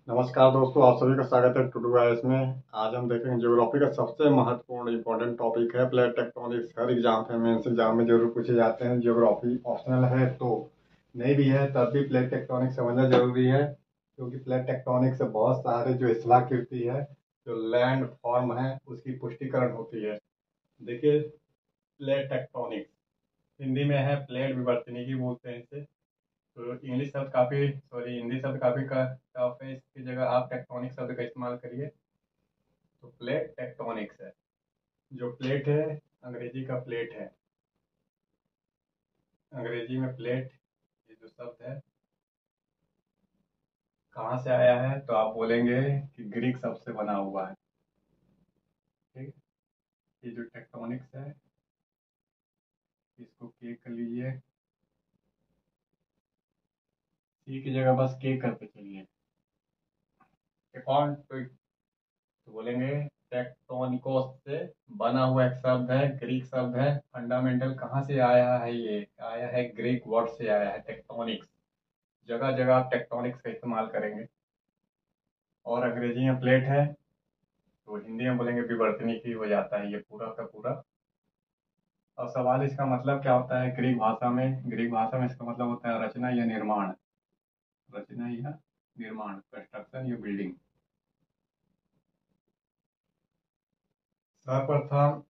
नमस्कार दोस्तों, आप सभी का स्वागत है टुडू आइस में। आज हम देखेंगे ज्योग्राफी का सबसे महत्वपूर्ण इंपॉर्टेंट टॉपिक है प्लेट टेक्टोनिक्स। हर एग्जाम में मेंस एग्जाम में जरूर पूछे जाते हैं। ज्योग्राफी ऑप्शनल है तो नहीं भी है तब भी प्लेट टेक्टोनिक्स समझना जरूरी है, क्योंकि प्लेट टेक्टोनिक्स से बहुत सारे जो स्थलाकृति है, जो लैंड फॉर्म है, उसकी पुष्टिकरण होती है। देखिए, प्लेट टेक्टोनिक्स हिंदी में है प्लेट विवर्तनिकी बोलते हैं इसे। तो इंग्लिश शब्द काफ़ी सॉरी हिंदी शब्द काफ़ी टफ है, इसकी जगह आप टेक्टोनिक शब्द का इस्तेमाल करिए। तो प्लेट टेक्टोनिक्स है। जो प्लेट है, अंग्रेजी का प्लेट है। अंग्रेजी में प्लेट, ये जो शब्द है कहाँ से आया है, तो आप बोलेंगे कि ग्रीक शब्द से बना हुआ है। ठीक। ये जो टेक्टोनिक्स है, इसको के कर लीजिए। सी की जगह बस के करते चलिए। टेक्टोन तो बोलेंगे टेक्टोनिकोस से बना हुआ एक शब्द है, ग्रीक शब्द है। फंडामेंटल कहाँ से आया है, ये आया है ग्रीक वर्ड से आया है टेक्टोनिक्स। जगह जगह आप टेक्टोनिक्स का इस्तेमाल करेंगे। और अंग्रेजी में प्लेट है तो हिंदी में बोलेंगे विवर्तनिकी हो जाता है ये पूरा का पूरा। अब सवाल इसका मतलब क्या होता है ग्रीक भाषा में। ग्रीक भाषा में इसका मतलब होता है रचना या निर्माण। रचना या निर्माण, कंस्ट्रक्शन या बिल्डिंग। सर्वप्रथम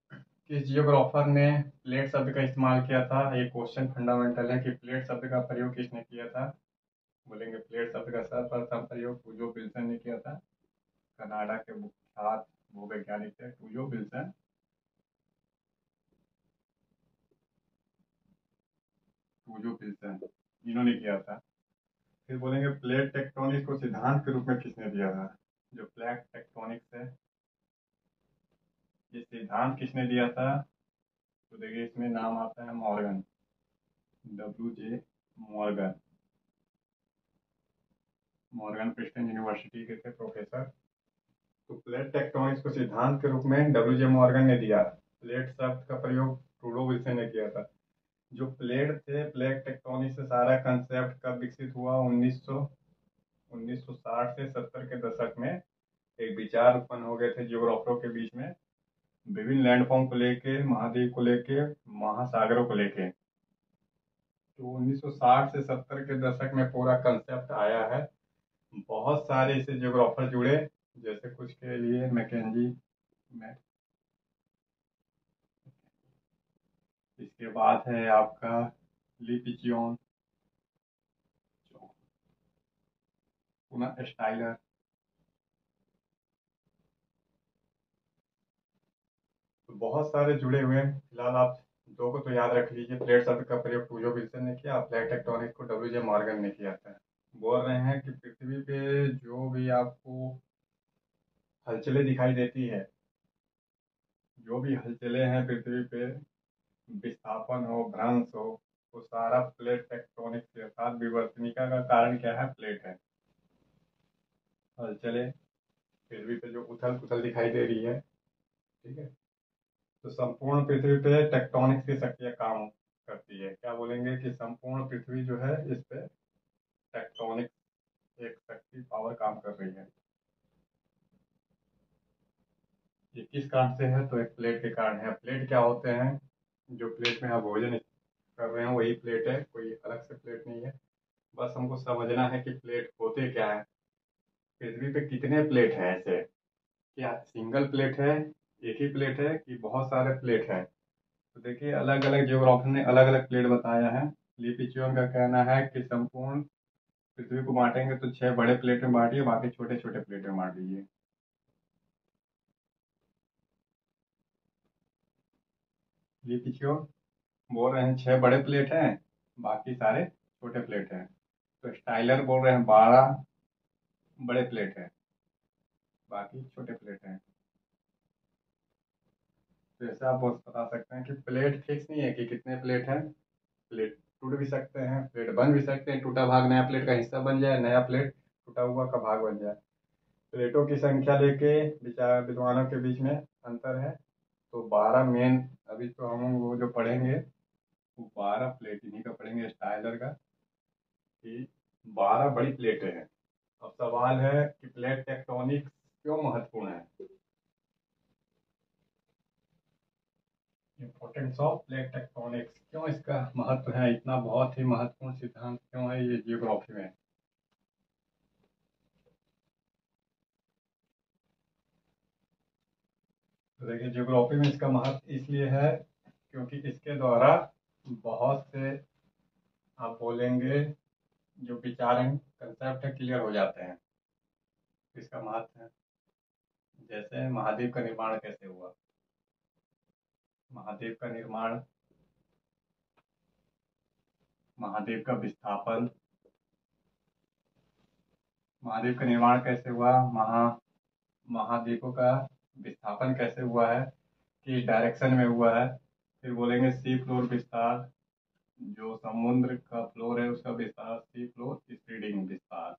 किस जियोग्राफर ने प्लेट शब्द का इस्तेमाल किया था, ये क्वेश्चन फंडामेंटल है कि प्लेट शब्द का प्रयोग किसने किया था। बोलेंगे प्लेट शब्द का सर्वप्रथम प्रयोग टूजो विल्सन ने किया था। कनाडा के विख्यात भूवैज्ञानिक थे टूजो विल्सन। टूजो विल्सन इन्होंने किया था। फिर बोलेंगे प्लेट टेक्टोनिक्स को सिद्धांत के रूप में किसने दिया था। जो प्लेट टेक्टोनिक्स है, ये सिद्धांत किसने दिया था, तो देखिए इसमें नाम आता है Morgan, WJ Morgan. Morgan Princeton university के थे प्रोफेसर। तो प्लेट टेक्टोनिक्स को सिद्धांत के रूप में WJ मॉर्गन ने दिया। प्लेट शब्द का प्रयोग टूडो विल्सन ने किया था। जो प्लेट थे, प्लेट टेक्टोनिक्स से सारा कंसेप्ट कब विकसित हुआ, 1960 से 70 के दशक में एक विचार उत्पन्न हो गए थे जियोग्राफरों के बीच में, विभिन्न लैंडफॉर्म को लेके, महाद्वीप को लेके, महासागरों को लेके। तो 1960 से 70 के दशक में पूरा कंसेप्ट आया है। बहुत सारे इसे जियोग्राफर जुड़े, जैसे कुछ के लिए मैकेंजी में। इसके बाद है आपका लिपिचियोन, पुनः स्टाइलर। तो बहुत सारे जुड़े हुए हैं। फिलहाल आप दो को तो याद रख लीजिए। प्लेट शब्द का प्रयोग टूजो विल्सन ने किया, प्लेट टेक्टोनिक्स को WJ मॉर्गन ने किया था। बोल रहे हैं कि पृथ्वी पे जो भी आपको हलचलें दिखाई देती है, जो भी हलचलें हैं पृथ्वी पे, विस्थापन हो, भ्रंश हो, वो सारा प्लेट टेक्टोनिक्स के साथ विवर्तनिका का कारण क्या है, प्लेट है। हलचलें पृथ्वी पे जो उथल पुथल दिखाई दे रही है, ठीक है, तो संपूर्ण पृथ्वी पे टेक्टोनिक्स की शक्तियां काम करती है। क्या बोलेंगे कि संपूर्ण पृथ्वी जो है इस पे टेक्टोनिक्स एक शक्ति पावर काम कर रही है। ये किस कारण से है, तो एक प्लेट के कारण है। प्लेट क्या होते हैं, जो प्लेट में आप भोजन कर रहे हैं वही प्लेट है, कोई अलग से प्लेट नहीं है। बस हमको समझना है कि प्लेट होते क्या है। पृथ्वी पे कितने प्लेट हैं ऐसे, क्या सिंगल प्लेट है, एक ही प्लेट है, कि बहुत सारे प्लेट हैं। तो देखिए अलग अलग जियोग्राफर ने अलग अलग प्लेट बताया है। लिपिचियोन का कहना है कि संपूर्ण पृथ्वी को बांटेंगे तो 6 बड़े प्लेट में बांटिए, बाकी छोटे छोटे प्लेट में बांट दीजिए। लिपिचियोन बोल रहे हैं 6 बड़े प्लेट हैं, बाकी सारे छोटे प्लेट हैं। तो स्टाइलर बोल रहे हैं 12 बड़े प्लेट हैं, बाकी छोटे प्लेट हैं। तो ऐसे आप बस बता सकते हैं कि प्लेट फिक्स नहीं है कि कितने प्लेट हैं। प्लेट टूट भी सकते हैं, प्लेट बन भी सकते हैं, टूटा भाग नया प्लेट का हिस्सा बन जाए, नया प्लेट टूटा हुआ का भाग बन जाए। प्लेटों की संख्या लेके विचार विद्वानों के बीच में अंतर है। तो 12 मेन, अभी तो हम वो जो पढ़ेंगे वो 12 प्लेट इन्हीं का पढ़ेंगे स्टाइलर का, कि 12 बड़ी प्लेटें हैं। अब सवाल है कि प्लेट टेक्टोनिक्स क्यों महत्वपूर्ण है। इम्पोर्टेंस ऑफ प्लेट टेक्टोनिक्स, क्यों इसका महत्व है इतना, बहुत ही महत्वपूर्ण सिद्धांत क्यों है ये जियोग्राफी में। तो देखिए जियोग्राफी में इसका महत्व इसलिए है क्योंकि इसके द्वारा बहुत से, आप बोलेंगे, जो विचार हैं, कंसेप्ट है, क्लियर हो जाते हैं। इसका महत्व है, जैसे महाद्वीप का निर्माण कैसे हुआ। महाद्वीप का निर्माण, महाद्वीप का विस्थापन, महाद्वीप का निर्माण कैसे हुआ, महाद्वीपों का विस्थापन कैसे हुआ है, किस डायरेक्शन में हुआ है। फिर बोलेंगे सी फ्लोर विस्तार, जो समुद्र का फ्लोर है उसका विस्तार, सी फ्लोर स्प्रेडिंग विस्तार।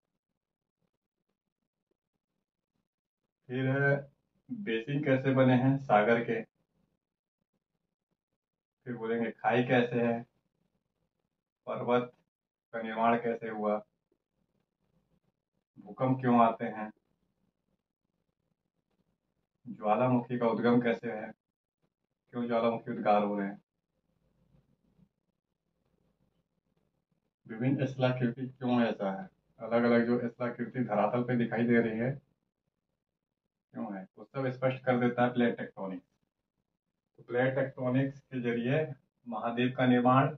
फिर बेसिन कैसे बने हैं सागर के। फिर बोलेंगे खाई कैसे है, पर्वत का निर्माण कैसे हुआ, भूकंप क्यों आते हैं, ज्वालामुखी का उद्गम कैसे है, क्यों ज्वालामुखी उद्गार हो रहे हैं, विभिन्न स्थलाकृति क्यों ऐसा है, अलग अलग जो स्थलाकृति धरातल पे दिखाई दे रही है क्यों है, वो सब स्पष्ट कर देता है प्लेट टेक्टोनिक्स। तो प्लेट टेक्टोनिक्स के जरिए महाद्वीप का निर्माण,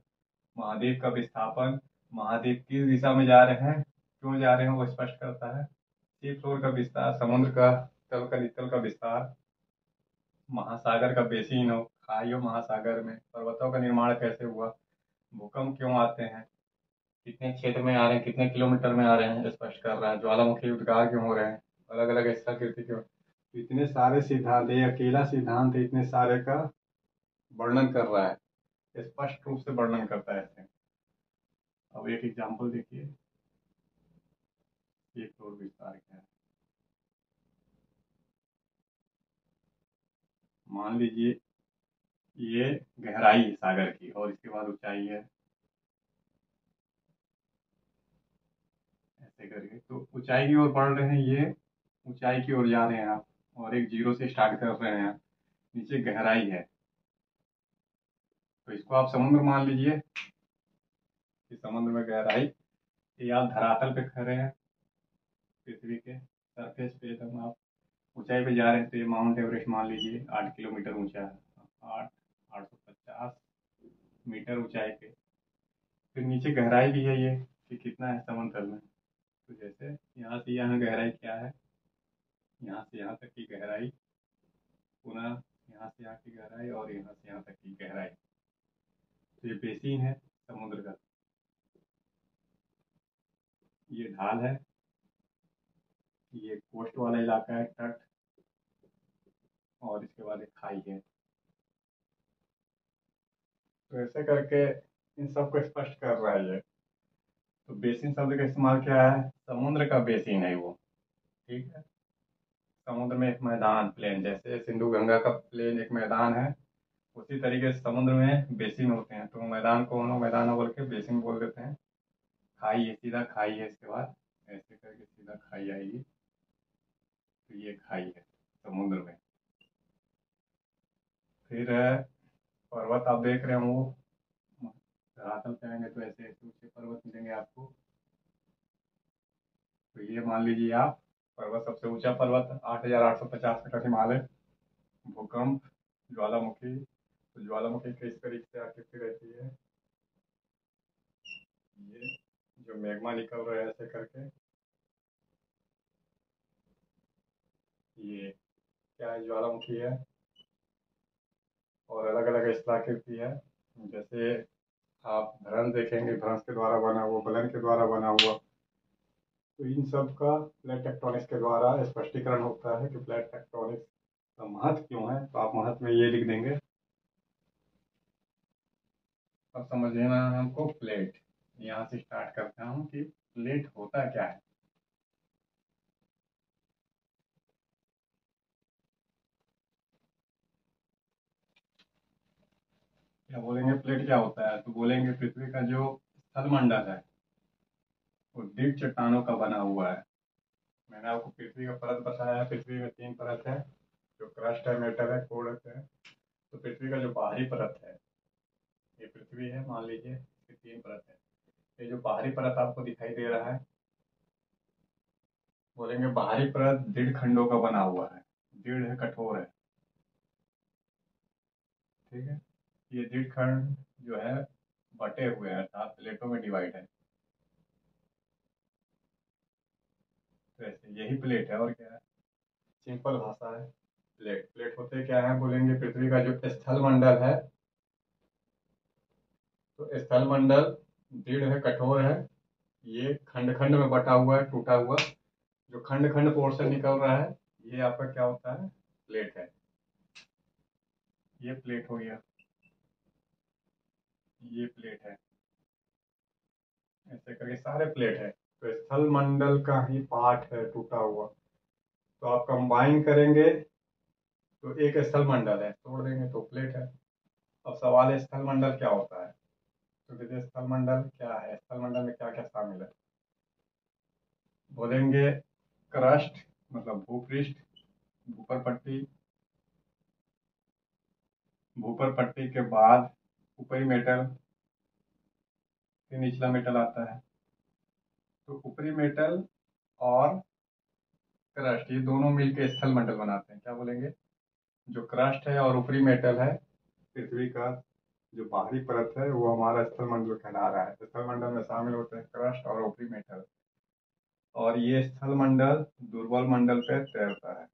महाद्वीप का विस्थापन, महाद्वीप किस दिशा में जा रहे हैं, क्यों जा रहे हैं, वो स्पष्ट करता है। सी फ्लोर का विस्तार, समुद्र का तल का विस्तार, महासागर का बेसिन हो, खाई हो महासागर में, पर्वतों का निर्माण कैसे हुआ, भूकंप क्यों आते हैं, कितने क्षेत्र में आ रहे हैं, कितने किलोमीटर में आ रहे हैं, स्पष्ट कर रहा है। ज्वालामुखी उद्गार क्यों हो रहे हैं, अलग अलग स्थलाकृति क्यों। इतने सारे सिद्धांत, ये अकेला सिद्धांत इतने सारे का वर्णन कर रहा है, स्पष्ट रूप से वर्णन करता है ऐसे। अब एक एग्जांपल देखिए, ये फ्लोर विस्तार क्या है। मान लीजिए ये गहराई है सागर की और इसके बाद ऊंचाई है, ऐसे करके तो ऊंचाई की ओर बढ़ रहे हैं, ये ऊंचाई की ओर जा रहे हैं आप, और एक जीरो से स्टार्ट कर रहे हैं। नीचे गहराई है, तो इसको आप समुद्र मान लीजिए कि समुद्र में गहराई, ये आप धरातल पे खड़े हैं, पृथ्वी के सरफेस पे एकदम आप ऊंचाई पे जा रहे हैं, तो ये माउंट एवरेस्ट मान लीजिए 8 किलोमीटर ऊंचा है, 850 मीटर ऊंचाई पे। फिर नीचे गहराई भी है ये, कि कितना है समतल में। तो जैसे यहाँ से यहाँ गहराई क्या है, यहाँ से यहाँ तक की गहराई, पुनः यहाँ से यहाँ की गहराई, और यहाँ से यहाँ तक की गहराई। तो ये बेसिन है समुद्र का, ये ढाल है, ये कोस्ट वाला इलाका है, तट, और इसके बाद एक खाई है। तो ऐसे करके इन सबको स्पष्ट कर रहा है ये। तो बेसिन शब्द का इस्तेमाल क्या है, समुद्र का बेसिन है वो, ठीक है। समुद्र में एक मैदान, प्लेन, जैसे सिंधु गंगा का प्लेन एक मैदान है, उसी तरीके से समुद्र में बेसिन होते हैं। तो मैदान को हम लोग मैदान बोल के बेसिन बोल देते हैं। खाई है, सीधा खाई है, इसके बाद ऐसे करके सीधा खाई आएगी, तो ये खाई है समुद्र में। फिर पर्वत आप देख रहे हो, धरातल पे आएंगे तो ऐसे ऐसे ऊंचे पर्वत मिलेंगे आपको। तो ये मान लीजिए आप, पर्वत, सबसे ऊंचा पर्वत 8,850 मीटर हिमालय। भूकंप, ज्वालामुखी, तो ज्वालामुखी किस तरीके से आकृति रहती है, ये जो मैग्मा निकल रहा है ऐसे करके, ये क्या है, ज्वालामुखी है, और अलग अलग स्थलाकृति है। जैसे आप भ्रंश देखेंगे, भ्रंश के द्वारा बना हुआ, बलन के द्वारा बना हुआ। तो इन सब का प्लेट टेक्टोनिक्स के द्वारा स्पष्टीकरण होता है कि प्लेट टेक्टोनिक्स का महत्व क्यों है। तो आप महत्व में ये लिख देंगे। अब समझना है हमको प्लेट, यहाँ से स्टार्ट करता हूँ कि प्लेट होता क्या है। क्या बोलेंगे, प्लेट क्या होता है, तो बोलेंगे पृथ्वी का जो स्थल मंडल है वो दीर्घ चट्टानों का बना हुआ है। मैंने आपको पृथ्वी का परत बताया है। पृथ्वी में 3 परत है, जो क्रस्ट है, मेटल है, कोर है। तो पृथ्वी का जो बाहरी परत है, ये पृथ्वी है, मान लीजिए इसकी 3 परत है। ये जो बाहरी परत आपको दिखाई दे रहा है, बोलेंगे बाहरी परत दृढ़ खंडों का बना हुआ है। दृढ़ है, कठोर है, ठीक है। ये दृढ़ खंड जो है बटे हुए हैं, अर्थात प्लेटों में डिवाइड है। तो ऐसे यही प्लेट है, और क्या है, सिंपल भाषा है। प्लेट प्लेट होते क्या है, बोलेंगे पृथ्वी का जो स्थल मंडल है, तो स्थल मंडल दृढ़ है, कठोर है। ये खंड खंड में बटा हुआ है, टूटा हुआ। जो खंड खंड पोर्शन निकल रहा है, ये आपका क्या होता है, प्लेट है। ये प्लेट हो गया, ये प्लेट है। ऐसे करके सारे प्लेट है। तो स्थल मंडल का ही पार्ट है टूटा हुआ। तो आप कंबाइन करेंगे तो एक स्थल मंडल है, तोड़ देंगे तो प्लेट है। अब सवाल है स्थल मंडल क्या होता है। तो देखिए स्थल मंडल क्या है, स्थल मंडल में क्या क्या शामिल है। बोलेंगे क्रस्ट मतलब भूपृष्ठ, ऊपर पट्टी, ऊपर पट्टी के बाद ऊपरी मेटल, फिर निचला मेटल आता है। तो ऊपरी मेटल और क्रस्ट ये दोनों मिलकर स्थल मंडल बनाते हैं। क्या बोलेंगे, जो क्रस्ट है और ऊपरी मेटल है, पृथ्वी का जो बाहरी परत है, वो हमारा स्थल मंडल कहला रहा है। स्थल मंडल में शामिल होते हैं क्रस्ट और ऊपरी मेटल। और ये स्थल मंडल दुर्बल मंडल पे तैरता है,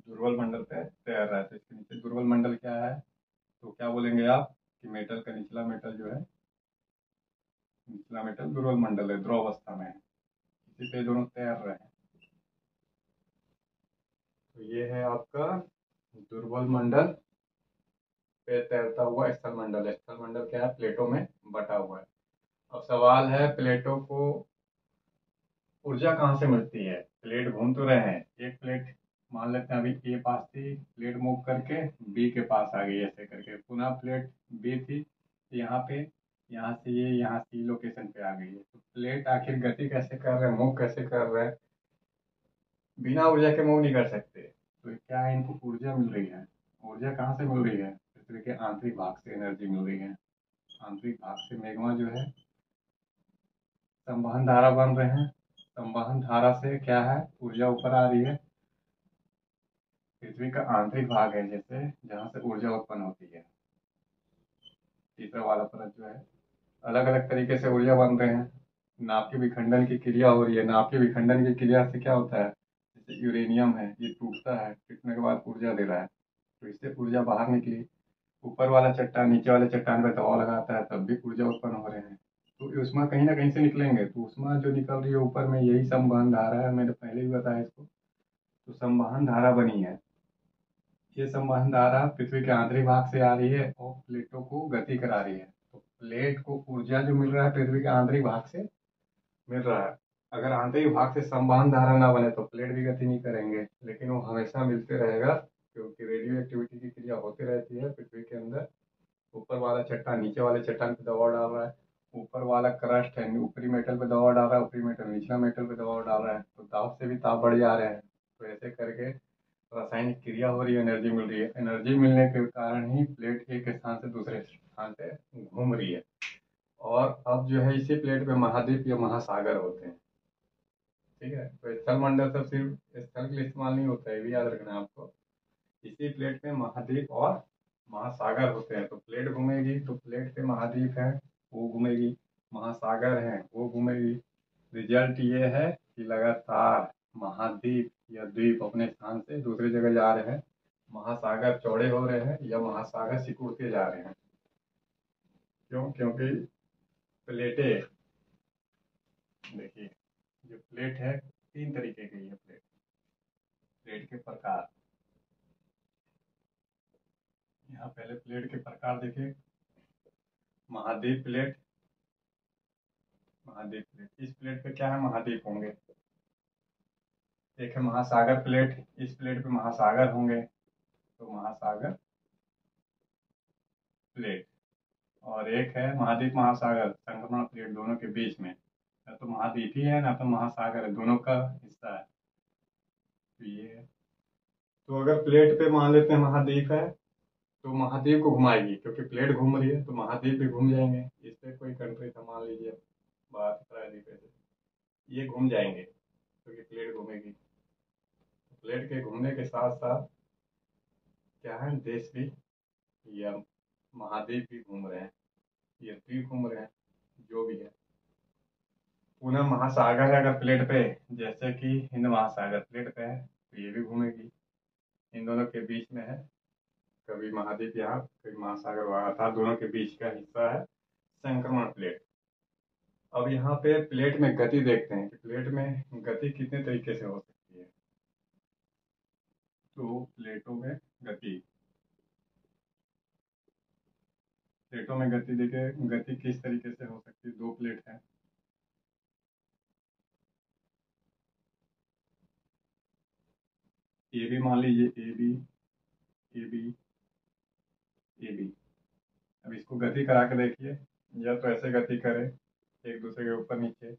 दुर्बल मंडल पे तैर रहा है। तो इसके नीचे दुर्बल मंडल क्या है, तो क्या बोलेंगे आप कि मेटल का निचला मेटल जो है, निचला मेटल दुर्बल मंडल है, ध्रुव अवस्था में है, इसी पे दोनों तैर रहे हैं। तो ये है आपका दुर्बल मंडल पे तैरता हुआ स्थल मंडल है। स्थल मंडल क्या है, प्लेटों में बटा हुआ है। अब सवाल है प्लेटों को ऊर्जा कहाँ से मिलती है। प्लेट घूम तो रहे हैं, एक प्लेट मान लेते हैं अभी ए पास थी, प्लेट मूव करके बी के पास आ गई, ऐसे करके पुनः प्लेट बी थी, यहाँ पे, यहाँ से ये यहाँ सी लोकेशन पे आ गई है। तो प्लेट आखिर गति कैसे कर रहे हैं, मूव कैसे कर रहे हैं, बिना ऊर्जा के मूव नहीं कर सकते। तो क्या है, इनको ऊर्जा मिल रही है। ऊर्जा कहाँ से मिल रही है, पृथ्वी के आंतरिक भाग से एनर्जी मिल रही है। आंतरिक भाग से मैग्मा जो है, संवहन धारा बन रहे हैं। संवहन धारा से क्या है, ऊर्जा ऊपर आ रही है। पृथ्वी का आंतरिक भाग है जैसे, जहाँ से ऊर्जा उत्पन्न होती है। तीसरा वाला परत जो है, अलग अलग तरीके से ऊर्जा बन रहे हैं। नाभिक के विखंडन की क्रिया हो रही है। नाभिक के विखंडन की क्रिया से क्या होता है, जैसे यूरेनियम है, ये टूटता है, टूटने के बाद ऊर्जा दे रहा है, तो इससे ऊर्जा बाहर निकली। ऊपर वाला चट्टान नीचे वाले चट्टान पर दबाव लगाता है, तब भी ऊर्जा उत्पन्न हो रहे हैं। तो ऊष्मा कहीं ना कहीं से निकलेंगे। तो ऊष्मा जो निकल रही है ऊपर में, यही संवहन धारा है, मैंने पहले भी बताया इसको। तो संवहन धारा बनी है। ये संवहन धारा पृथ्वी के आंतरिक भाग से आ रही है और प्लेटों को गति करा रही है। तो प्लेट को ऊर्जा जो मिल रहा है पृथ्वी के आंतरिक भाग से मिल रहा है। अगर आंतरिक भाग से संवहन धारा ना बने तो प्लेट भी गति नहीं करेंगे, लेकिन वो हमेशा मिलते रहेगा, क्योंकि रेडियो एक्टिविटी की क्रिया होती रहती है पृथ्वी के अंदर। ऊपर वाला चट्टान नीचे वाले चट्टान पे दबाव डाल रहा है, ऊपर वाला क्रस्ट है ऊपरी मेटल पे दबाव डाल रहा है, ऊपरी मेटल निचला मेटल पे दबाव डाल रहा है, तो दाब से भी ताप बढ़ जा रहे हैं। तो ऐसे करके रासायनिक क्रिया हो रही है, एनर्जी मिल रही है। एनर्जी मिलने के कारण ही प्लेट एक स्थान से दूसरे स्थान पे घूम रही है। और अब जो है इसी प्लेट पे महाद्वीप या महासागर होते हैं, ठीक है। तो स्थल मंडल सब सिर्फ स्थल के लिए इस्तेमाल नहीं होता है, ये भी याद रखना है आपको। इसी प्लेट में महाद्वीप और महासागर होते हैं। तो प्लेट घूमेगी तो प्लेट पे महाद्वीप है, वो घूमेगी, महासागर है वो घूमेगी। रिजल्ट ये है कि लगातार महाद्वीप या द्वीप अपने स्थान से दूसरी जगह जा रहे हैं, महासागर चौड़े हो रहे हैं या महासागर सिकुड़ते जा रहे हैं। क्यों, क्योंकि प्लेटें, देखिए जो प्लेट है 3 तरीके की है। प्लेट, प्लेट के प्रकार, यहाँ पहले प्लेट के प्रकार देखिए। महाद्वीप प्लेट, महाद्वीप प्लेट, इस प्लेट पे क्या है, महाद्वीप होंगे। एक है महासागर प्लेट, इस प्लेट पे महासागर होंगे, तो महासागर प्लेट। और एक है महाद्वीप महासागर संक्रमण प्लेट, दोनों के बीच में, ना तो महाद्वीप ही है ना तो महासागर है, दोनों का हिस्सा है। तो ये है। तो अगर प्लेट पे मान लेते हैं महाद्वीप है तो महाद्वीप को घुमाएगी, क्योंकि प्लेट घूम रही है तो महाद्वीप भी घूम जाएंगे। इस पे कोई कंट्री था मान लीजिए बात प्रायद्वीप है, ये घूम जाएंगे क्योंकि प्लेट घूमेगी। प्लेट के घूमने के साथ साथ क्या है, देश भी या महाद्वीप भी घूम रहे हैं, ये द्वीप घूम रहे हैं, जो भी है। पुनः महासागर है अगर प्लेट पे, जैसे कि हिंद महासागर प्लेट पे है तो ये भी घूमेगी। इन दोनों के बीच में है, कभी महाद्वीप यहाँ कभी महासागर वहाँ, अर्थात दोनों के बीच का हिस्सा है संक्रमण प्लेट। अब यहाँ पे प्लेट में गति देखते हैं कि प्लेट में गति कितने तरीके से हो सकती है। तो प्लेटों में गति देखे, गति किस तरीके से हो सकती है। दो प्लेट है, ए बी मान लीजिए, A B A B A B. अब इसको गति करा के देखिए, या तो ऐसे गति करे एक दूसरे के ऊपर नीचे,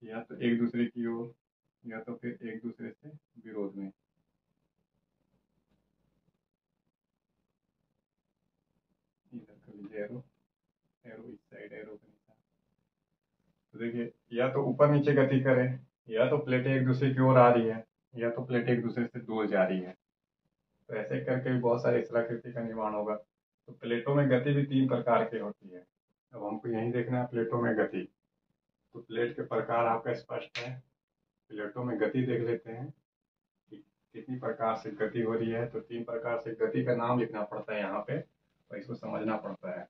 या तो एक दूसरे की ओर, या तो फिर एक दूसरे से विरोध में। इधर कर लीजिए एरो, एरो इस साइड, एरो के निशान। तो देखिए, या तो ऊपर नीचे गति करे, या तो प्लेटें एक दूसरे की ओर आ रही है, या तो प्लेटें एक दूसरे से दूर जा रही है। तो ऐसे करके भी बहुत सारी स्थलाकृति का निर्माण होगा। तो प्लेटों में गति भी तीन प्रकार की होती है। अब हमको यही देखना है प्लेटों में गति। तो प्लेट के प्रकार आपका स्पष्ट है, प्लेटों में गति देख लेते हैं कि कितनी प्रकार से गति हो रही है। तो तीन प्रकार से गति का नाम लिखना पड़ता है यहाँ पे, और इसको समझना पड़ता है।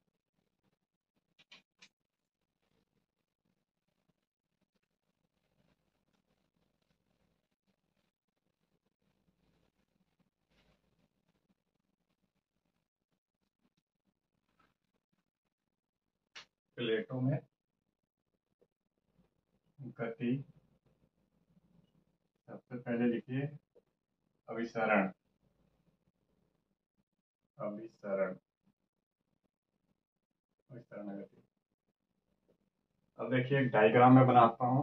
प्लेटों में गति, सबसे पहले लिखिए अभिसरण। अभिसरण, अभिसरण गति। अब देखिए एक डायग्राम में बनाता हूँ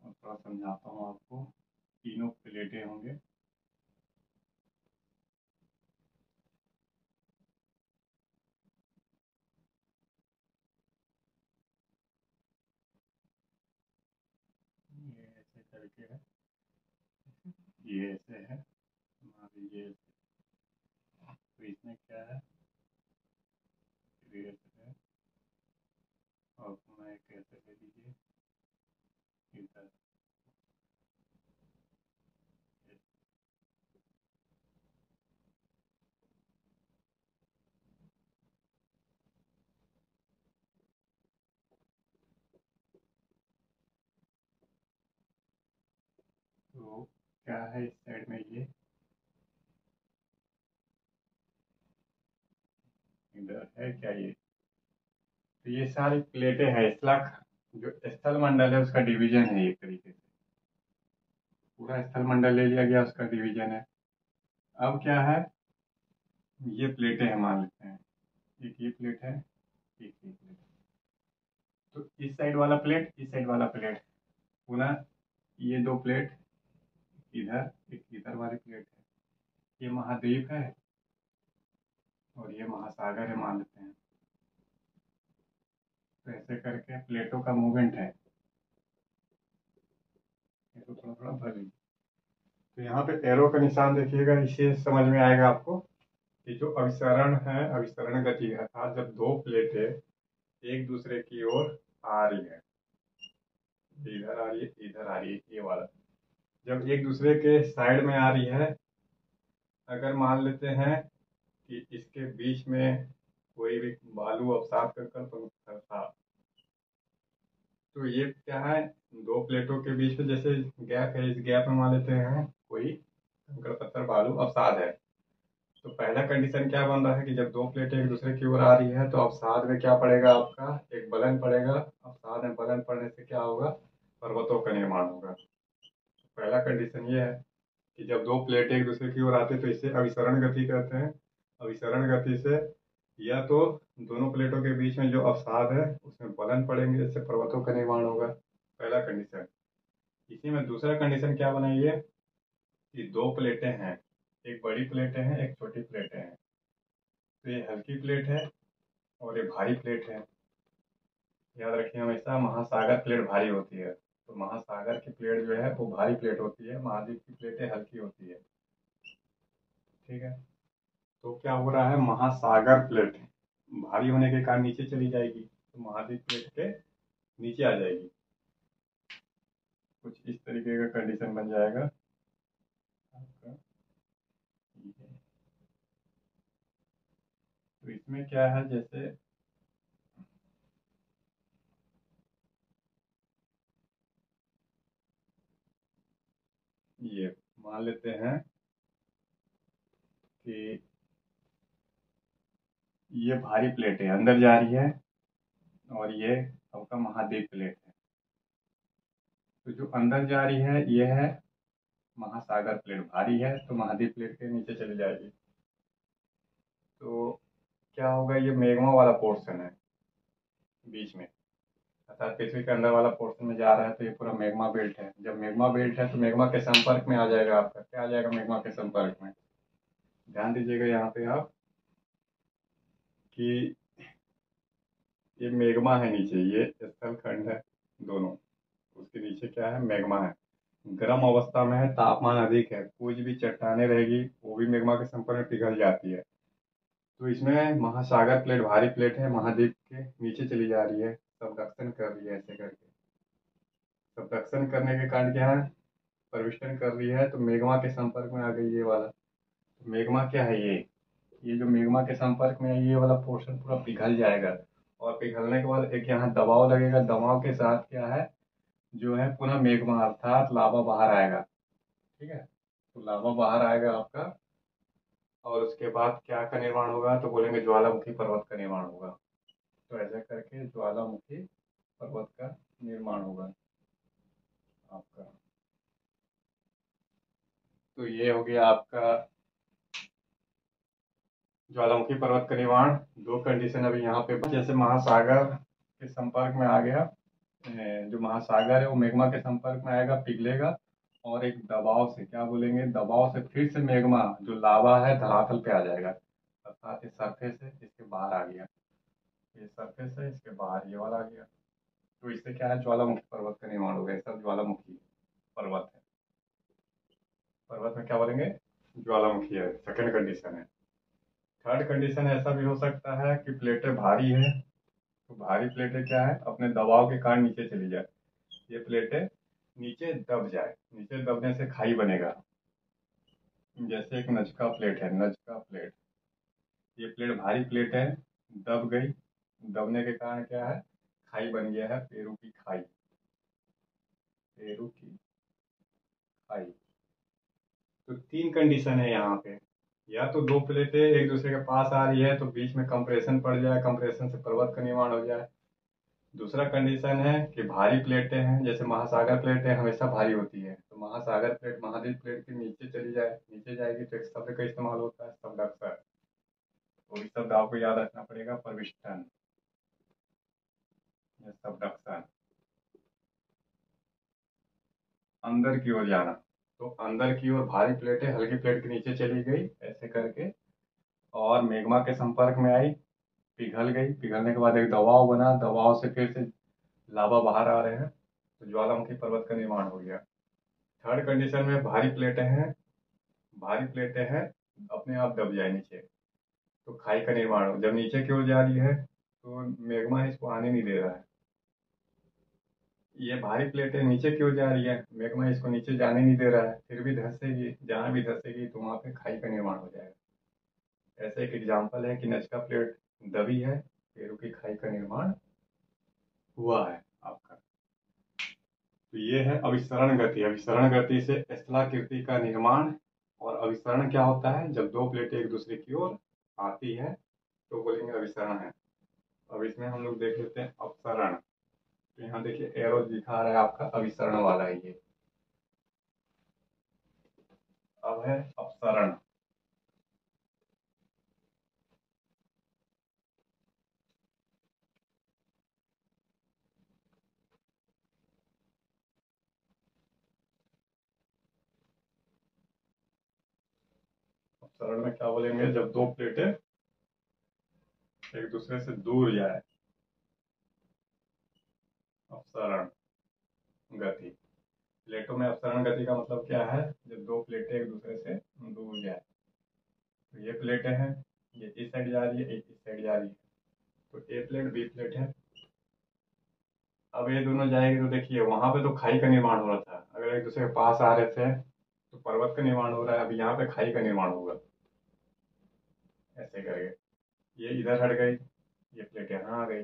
और थोड़ा समझाता हूँ आपको। तीनों प्लेटें होंगे, ये ऐसे करके है, ये ऐसे है, मान लीजिए। तो इसमें क्या है, ये ऐसे है, और पुनः एक ऐसे ले लीजिए इधर। तो क्या है इस साइड में, ये इधर है क्या, ये तो ये सारी प्लेटें हैं। स्थलक जो स्थल मंडल है उसका डिवीजन है, एक तरीके से पूरा स्थल मंडल ले लिया गया, उसका डिवीजन है। अब क्या है, ये प्लेटें हैं मान लेते हैं, एक ये प्लेट है, एक ये प्लेट। तो इस साइड वाला प्लेट, इस साइड वाला प्लेट, पुनः ये दो प्लेट इधर, एक इधर वाली प्लेट है। ये महाद्वीप है और ये महासागर है मान लेते हैं। तो ऐसे करके प्लेटों का मूवमेंट है। इसको थोड़ा थोड़ा भर लीजिए। तो यहाँ पे एरो का निशान देखिएगा, इससे समझ में आएगा आपको कि जो अभिसरण है, अभिसरण गति है, अर्थात जब दो प्लेटें एक दूसरे की ओर आ रही है, इधर आ रही है, इधर आ रही है, ये वाला जब एक दूसरे के साइड में आ रही है, अगर मान लेते हैं कि इसके बीच में कोई भी बालू अवसाद कंकड़ पत्थर था, तो ये क्या है, दो प्लेटों के बीच में जैसे गैप है, इस गैप में मान लेते हैं कोई कंकड़ पत्थर बालू अवसाद है। तो पहला कंडीशन क्या बन रहा है कि जब दो प्लेटें एक दूसरे की ओर आ रही है तो अवसाद में क्या पड़ेगा, आपका एक बलन पड़ेगा। अवसाद में बलन पड़ने से क्या होगा, पर्वतों का निर्माण होगा। पहला कंडीशन ये है कि जब दो प्लेटें एक दूसरे की ओर आते हैं तो इसे अभिसरण गति कहते हैं। अभिसरण गति से या तो दोनों प्लेटों के बीच में जो अवसाद है उसमें बलन पड़ेंगे, इससे पर्वतों का निर्माण होगा। पहला कंडीशन। इसी में दूसरा कंडीशन क्या बनाइए कि दो प्लेटें हैं, एक बड़ी प्लेटें हैं, एक छोटी प्लेटें हैं। तो ये हल्की प्लेट है और ये भारी प्लेट है। याद रखिए हमेशा महासागर प्लेट भारी होती है, तो महासागर की प्लेट जो है वो भारी प्लेट होती है, महाद्वीप की प्लेटें हल्की होती है। ठीक है, तो क्या हो रहा है, महासागर प्लेट भारी होने के कारण नीचे चली जाएगी, तो महाद्वीप प्लेट के नीचे आ जाएगी। कुछ इस तरीके का कंडीशन बन जाएगा आपका। तो इसमें क्या है, जैसे ये मान लेते हैं कि ये भारी प्लेट है, अंदर जा रही है, और ये आपका महाद्वीप प्लेट है। तो जो अंदर जा रही है ये है महासागर प्लेट, भारी है, तो महाद्वीप प्लेट के नीचे चली जाएगी। तो क्या होगा, ये मैग्मा वाला पोर्शन है बीच में, अर्थात पृथ्वी के अंदर वाला पोर्शन में जा रहा है, तो ये पूरा मैग्मा बेल्ट है। जब मैग्मा बेल्ट है तो मैग्मा के संपर्क में आ जाएगा आपका, क्या आ जाएगा मैग्मा के संपर्क में, ध्यान दीजिएगा यहाँ पे आप कि ये मैग्मा है नीचे, ये स्थल खंड है दोनों, उसके नीचे क्या है, मैग्मा है, गर्म अवस्था में है, तापमान अधिक है, कुछ भी चट्टाने रहेगी वो भी मैग्मा के संपर्क में पिघल जाती है। तो इसमें महासागर प्लेट भारी प्लेट है, महाद्वीप के नीचे चली जा रही है, सबडक्शन कर रही है, ऐसे करके सबडक्शन करने के कारण क्या है, परिवेष्टन कर रही है, तो मैग्मा के संपर्क में आ गई ये वाला। तो मैग्मा क्या है, ये जो मैग्मा के संपर्क में है ये वाला पोर्शन पूरा पिघल जाएगा, और पिघलने के बाद एक यहाँ दबाव लगेगा, दबाव के साथ क्या है, जो है पुनः मैग्मा अर्थात लावा बाहर आएगा। ठीक है, तो लावा बाहर आएगा आपका, और उसके बाद क्या का निर्माण होगा, तो बोलेंगे ज्वालामुखी पर्वत का निर्माण होगा। तो ऐसे करके ज्वालामुखी पर्वत का निर्माण होगा आपका। तो ये हो गया आपका ज्वालामुखी पर्वत का निर्माण। दो कंडीशन अभी यहाँ पे, जैसे महासागर के संपर्क में आ गया, जो महासागर है वो मैग्मा के संपर्क में आएगा, पिघलेगा, और एक दबाव से, क्या बोलेंगे, दबाव से फिर से मैग्मा जो लावा है धरातल पे आ जाएगा, अर्थात इस सरफेस है इसके बाहर आ गया, ये सरफेस है इसके बाहर ये वाला आ गया। तो इससे क्या है, ज्वालामुखी पर्वत का निर्माण हो गया, सब ज्वालामुखी पर्वत है। पर्वत में क्या बोलेंगे, ज्वालामुखी है, सेकंड कंडीशन है। थर्ड कंडीशन ऐसा भी हो सकता है कि प्लेटें भारी है, तो भारी प्लेटें क्या है, अपने दबाव के कारण नीचे चली जाए, ये प्लेटें नीचे दब जाए, नीचे दबने से खाई बनेगा। जैसे एक नजका प्लेट है, नजका प्लेट, ये प्लेट भारी प्लेट है, दब गई, दबने के कारण क्या है, खाई बन गया है, पेरू की खाई, पेरू की खाई। तो तीन कंडीशन है यहाँ पे, या तो दो प्लेटें एक दूसरे के पास आ रही है तो बीच में कंप्रेशन पड़ जाए, कंप्रेशन से पर्वत का निर्माण हो जाए। दूसरा कंडीशन है कि भारी प्लेटें हैं, जैसे महासागर प्लेटें हमेशा भारी होती है, तो महासागर प्लेट महाद्वीप प्लेट के नीचे चली जाए, नीचे जाएगी तो एक शब्द का इस्तेमाल होता है सबडक्शन, वो भी शब्द आपको याद रखना पड़ेगा, परिविष्टन या सबडक्शन, अंदर की ओर जाना। तो अंदर की ओर भारी प्लेटें हल्की प्लेट के नीचे चली गई ऐसे करके, और मैग्मा के संपर्क में आई, पिघल गई, पिघलने के बाद एक दबाव बना, दबाव से फिर से लावा बाहर आ रहे हैं, तो ज्वालामुखी पर्वत का निर्माण हो गया। थर्ड कंडीशन में भारी प्लेटें हैं, भारी प्लेटें हैं, अपने आप दब जाए नीचे, तो खाई का निर्माण हो, जब नीचे की ओर जा रही है तो मैग्मा इसको आने नहीं दे रहा है, ये भारी प्लेटें नीचे की ओर जा रही है, मैग्मा इसको नीचे जाने नहीं दे रहा है, फिर भी धंसेगी, जहाँ भी धंसेगी तो वहाँ पे खाई का निर्माण हो जाएगा। ऐसे एक एग्जाम्पल है कि नजका प्लेट दबी है, पेरू की खाई का निर्माण हुआ है आपका। तो ये है अभिसरण गति, अभिसरण गति से स्थलाकृति का निर्माण। और अभिसरण क्या होता है, जब दो प्लेटें एक दूसरे की ओर आती है तो बोलेंगे अभिसरण है। अब इसमें हम लोग देख लेते हैं अपसरण। तो यहाँ देखिए एरो दिखा रहा है आपका, अभिसरण वाला है ये। अब है अपसरण। अपसरण में क्या बोलेंगे, जब दो प्लेटें एक दूसरे से दूर जाए, अपसरण गति। प्लेटों में अपसरण गति का मतलब क्या है, जब दो प्लेटें एक दूसरे से दूर जाए। तो ये प्लेटें हैं, ये इस साइड जा रही है, एक इस साइड जा रही है, तो ए प्लेट बी प्लेट है। अब ये दोनों जाएगी तो देखिए वहां पे तो खाई का निर्माण हो रहा था, अगर एक दूसरे के पास आ रहे थे तो पर्वत का निर्माण हो रहा है, अब यहाँ पे खाई का निर्माण होगा। ऐसे करके ये इधर हट गई, ये प्लेट यहाँ आ गई,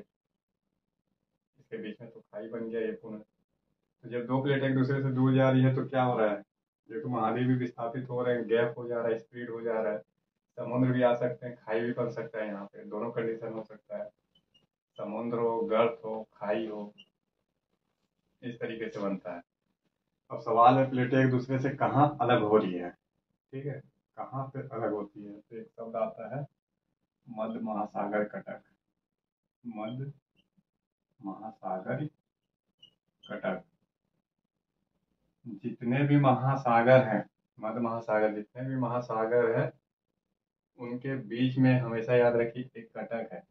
इसके बीच में तो खाई बन गया ये पुनः। तो जब दो प्लेट एक दूसरे से दूर जा रही है तो क्या हो रहा है, देखो महाद्वीप भी विस्थापित हो रहे हैं, गैप हो जा रहा है, स्प्लिट हो जा रहा है, समुद्र भी आ सकते हैं, खाई भी बन सकता है, यहाँ पे दोनों कंडीशन हो सकता है, समुद्र हो, गर्त हो, खाई हो, इस तरीके से बनता है। अब सवाल है प्लेटें एक दूसरे से कहाँ अलग हो रही है, ठीक है, कहाँ पे अलग होती है, तो एक शब्द आता है मध्य महासागर कटक। मध्य महासागर कटक। जितने भी महासागर हैं, मध्य महासागर, जितने भी महासागर है उनके बीच में हमेशा याद रखिए एक कटक है।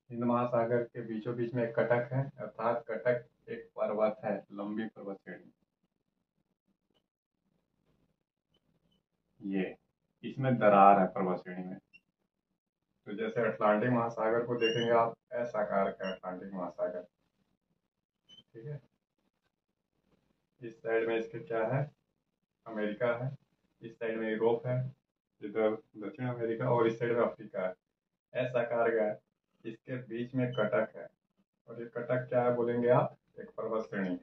हिंद महासागर के बीचों बीच में एक कटक है, अर्थात कटक एक पर्वत है, लंबी पर्वत श्रेणी। ये इसमें दरार है पर्वत श्रेणी में। तो जैसे अटलांटिक महासागर को देखेंगे आप, एस आकार का अटलांटिक महासागर, ठीक है। इस साइड में इसके क्या है, अमेरिका है, इस साइड में यूरोप है, इधर दक्षिण अमेरिका, और इस साइड में अफ्रीका है, एस आकार का है। इसके बीच में कटक है, और ये कटक क्या है बोलेंगे आप, एक पर्वत श्रेणी।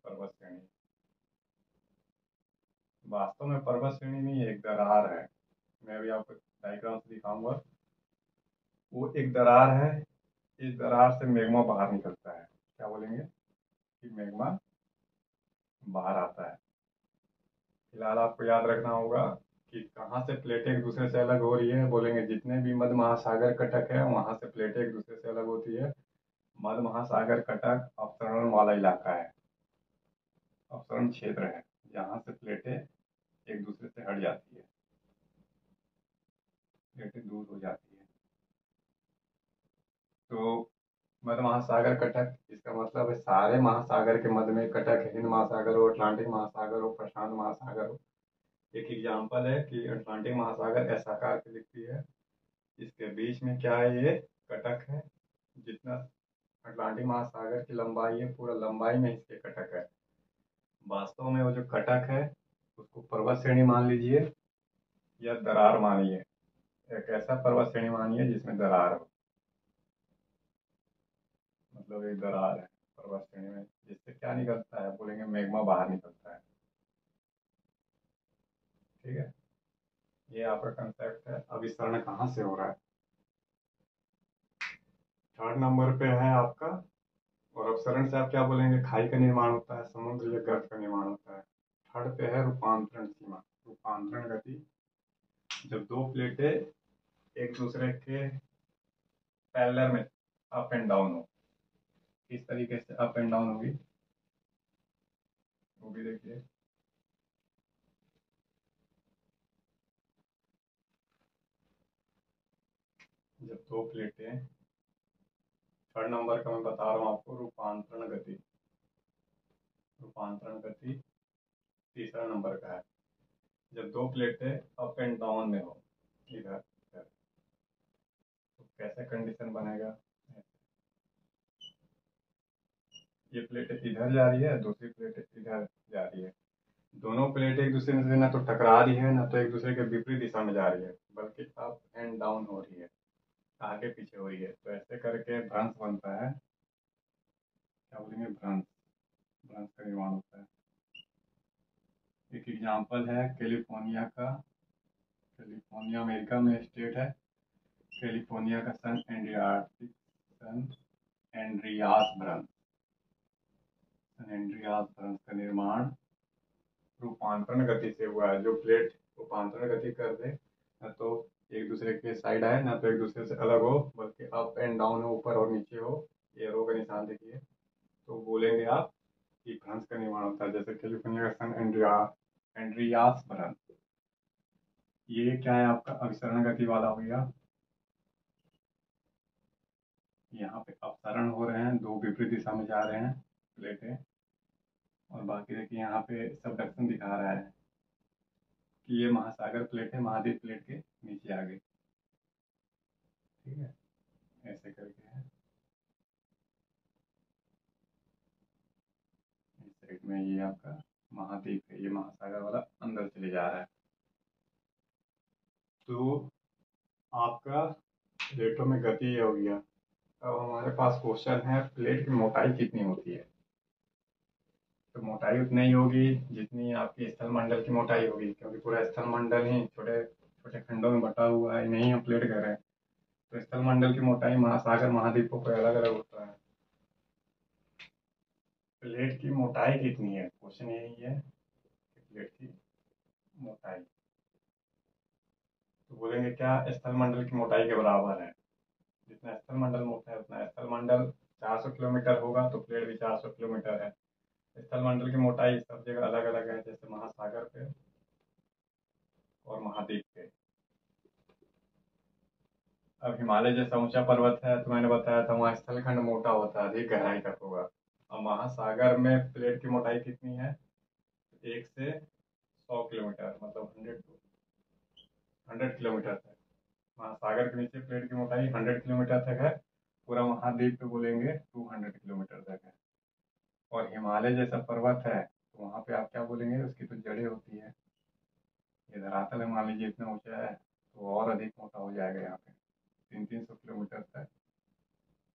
पर्वत श्रेणी वास्तव में पर्वत श्रेणी नहीं, एक दरार है। मैं अभी आपको डायग्राम से दिखाऊंगा। वो एक दरार है, इस दरार से मैग्मा बाहर निकलता है, क्या बोलेंगे कि मैग्मा बाहर आता है। फिलहाल आपको याद रखना होगा कि कहाँ से प्लेटें एक दूसरे से अलग हो रही है, बोलेंगे जितने भी मध्य महासागर कटक है वहां से प्लेटें एक दूसरे से अलग होती है। मध्य महासागर कटक अपसरण वाला इलाका है, अपसरण क्षेत्र है, जहाँ से प्लेटें एक दूसरे से हट जाती है, प्लेटें दूर हो जाती है। तो मध्य महासागर कटक, इसका मतलब है सारे महासागर के मध्य में कटक है। हिंद महासागर हो, अटलांटिक महासागर हो, प्रशांत महासागर हो। एक एग्जाम्पल है कि अटलांटिक महासागर ऐसा आकार की दिखती है, इसके बीच में क्या है, ये कटक है। जितना अटलांटिक महासागर की लंबाई है, पूरा लंबाई में इसके कटक है। वास्तव में वो जो कटक है उसको पर्वत श्रेणी मान लीजिए या दरार मानिए, एक ऐसा पर्वत श्रेणी मानिए जिसमें दरार हो, मतलब एक दरार है पर्वत श्रेणी में, जिससे क्या निकलता है, बोलेंगे मैग्मा बाहर निकलता है, ठीक है। ये आपका कंसेप्ट है। अब विस्तरण कहाँ से हो रहा है, थर्ड नंबर पे है आपका। और अपसरण से आप क्या बोलेंगे, खाई का निर्माण होता है, समुद्र या गर्त का निर्माण होता है। थर्ड पे है रूपांतरण सीमा, रूपांतरण गति। जब दो प्लेटें एक दूसरे के पैरेलल में अप एंड डाउन हो, किस तरीके से अप एंड डाउन होगी वो भी देखिए। जब दो प्लेटें, थर्ड नंबर का मैं बता रहा हूँ आपको, रूपांतरण गति। रूपांतरण गति तीसरा नंबर का है। जब दो प्लेटें अप एंड डाउन में हो, इधर इधर, तो कैसे कंडीशन बनेगा, ये प्लेट इधर जा रही है, दूसरी प्लेट इधर जा रही है, दोनों प्लेट एक दूसरे से ना तो टकरा रही है ना तो एक दूसरे के विपरीत दिशा में जा रही है, बल्कि अप एंड डाउन हो रही है, आगे पीछे हो रही है। तो ऐसे करके भ्रंश बनता है, क्या बोलेंगे, भ्रंश। भ्रंश का निर्माण होता है। एक एग्जाम्पल है कैलिफोर्निया का, कैलिफोर्निया अमेरिका में स्टेट है, कैलिफोर्निया का सन एंड्रियास, सन एंड्रियास भ्रंश। सन एंड्रियास भ्रंश का निर्माण रूपांतरण गति से हुआ है। जो प्लेट रूपांतरण गति कर दे, ना तो एक दूसरे के साइड आए ना तो एक दूसरे से अलग हो, बल्कि अप एंड डाउन हो, ऊपर और नीचे हो, एरो का निशान देखिए, तो बोलेंगे आप कि भ्रंश का निर्माण होता है। जैसे कैलिफोर्निया का सन एंड्रियास बरन। ये क्या है आपका अभिसरण गति वाला हो गया। यहाँ पे अपसरण हो रहे हैं, दो विपरीत दिशा में जा रहे हैं प्लेटें। और बाकी देखिए यहाँ पे सबडक्शन दिखा रहा है कि ये महासागर प्लेट है, महाद्वीप प्लेट के नीचे आ गई। ठीक है, ऐसे करके है। इस साइड में ये आपका महाद्वीप है, ये महासागर वाला अंदर चले जा रहा है। तो आपका प्लेटों में गति ये हो गया। अब हमारे पास क्वेश्चन है प्लेट की मोटाई कितनी होती है। तो मोटाई उतनी ही होगी जितनी आपकी स्थल मंडल की मोटाई होगी, क्योंकि पूरा स्थल मंडल ही छोटे छोटे खंडों में बटा हुआ है, नहीं हम प्लेट कह रहे हैं। तो स्थल मंडल की मोटाई महासागर महाद्वीपों पर अलग अलग होता है। प्लेट की मोटाई कितनी है, क्वेश्चन यही है कि प्लेट की मोटाई। तो बोलेंगे क्या, स्थल मंडल की मोटाई के बराबर है। जितना स्थल मंडल मोटा है उतना स्थल मंडल 400 किलोमीटर होगा, तो प्लेट भी 400 किलोमीटर है। स्थल मंडल की मोटाई सब जगह अलग अलग है, जैसे महासागर पे और महाद्वीप पे। अब हिमालय जैसा ऊंचा पर्वत है तो मैंने बताया था वहाँ स्थलखंड मोटा होता है, अधिक गहराई तक होगा। अब महासागर में प्लेट की मोटाई कितनी है, 1 से 100 किलोमीटर, मतलब 100 किलोमीटर तक। महासागर के नीचे प्लेट की मोटाई 100 किलोमीटर तक है। पूरा महाद्वीप पे बोलेंगे 200 किलोमीटर तक है। और हिमालय जैसा पर्वत है तो वहाँ पे आप क्या बोलेंगे, उसकी तो जड़ें होती है। ये धरातल है, मान लीजिए इतना ऊंचा है तो और अधिक मोटा हो जाएगा, यहाँ पे 300-300 किलोमीटर तक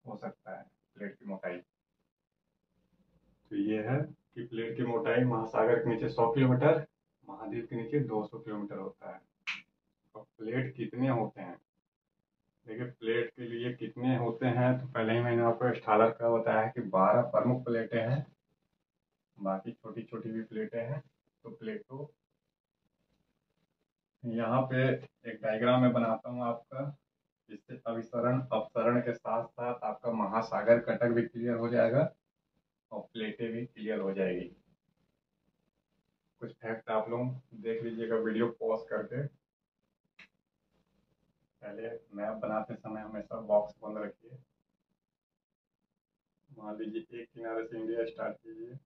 हो सकता है प्लेट की मोटाई। तो ये है कि प्लेट की मोटाई महासागर के नीचे 100 किलोमीटर, महाद्वीप के नीचे 200 किलोमीटर होता है। और प्लेट कितने होते हैं, देखिए प्लेट के लिए कितने होते हैं, तो पहले ही मैंने आपको स्टालर का बताया कि 12 प्रमुख प्लेटें हैं, बाकी छोटी छोटी भी प्लेटें हैं। तो प्लेटों, यहाँ पे एक डायग्राम मैं बनाता हूँ आपका, जिससे अभिसरण अपसरण के साथ साथ आपका महासागर कटक भी क्लियर हो जाएगा और प्लेटें भी क्लियर हो जाएगी। कुछ फैक्ट आप लोग देख लीजिएगा वीडियो पॉज करके। पहले मैप बनाते समय हमेशा बॉक्स बंद रखिए। मान लीजिए एक किनारे से इंडिया स्टार्ट कीजिए,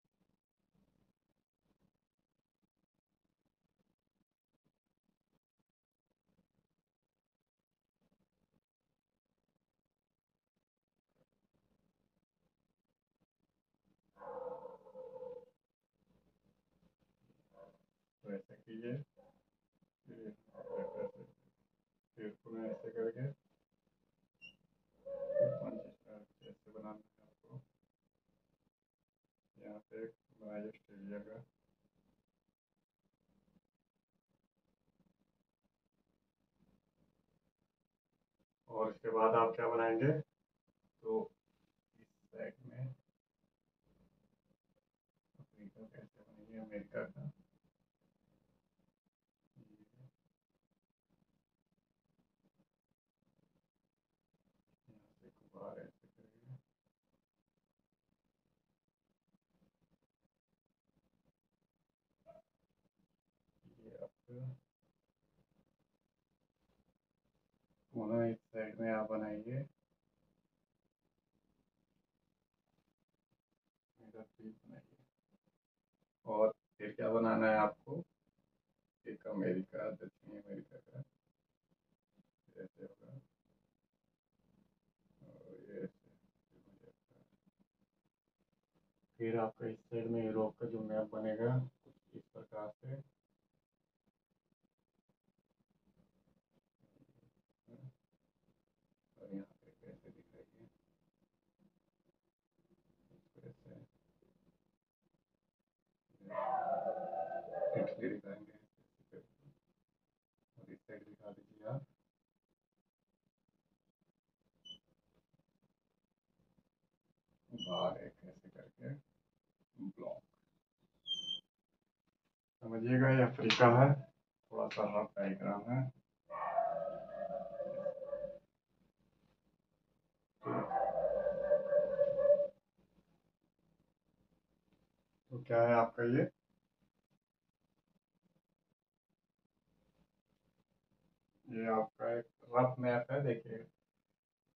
तो ऐसे कीजिए, फिर पुनः ऐसे करके पंच स्टार ऐसे बनाना है आपको। यहाँ पे बनाइए ऑस्ट्रेलिया का, और उसके बाद आप क्या बनाएंगे, तो इस साइड में अफ्रीका कैसे बनेंगे, अमेरिका का, यहाँ से कुबार ऐसे करेंगे। ये आपका पुनः इस साइड में आप बनाइए मेरा ट्वीट बनाइए। और फिर क्या बनाना है आपको, एक अमेरिका, दक्षिणी अमेरिका का ऐसे होगा, और ये ऐसे हो जाएगा। फिर आपका इस साइड में यूरोप का जो मैप बनेगा कुछ इस प्रकार से, और यहाँ पे कैसे दिखाइए, ऐसे इटली दिखाएंगे, और इस साइड दिखा दीजिए आप, बाहर एक ऐसे करके ब्लॉक। समझिएगा ये अफ्रीका है, थोड़ा सा रफ डायग्राम है। तो क्या है आपका ये मैप है, देखिए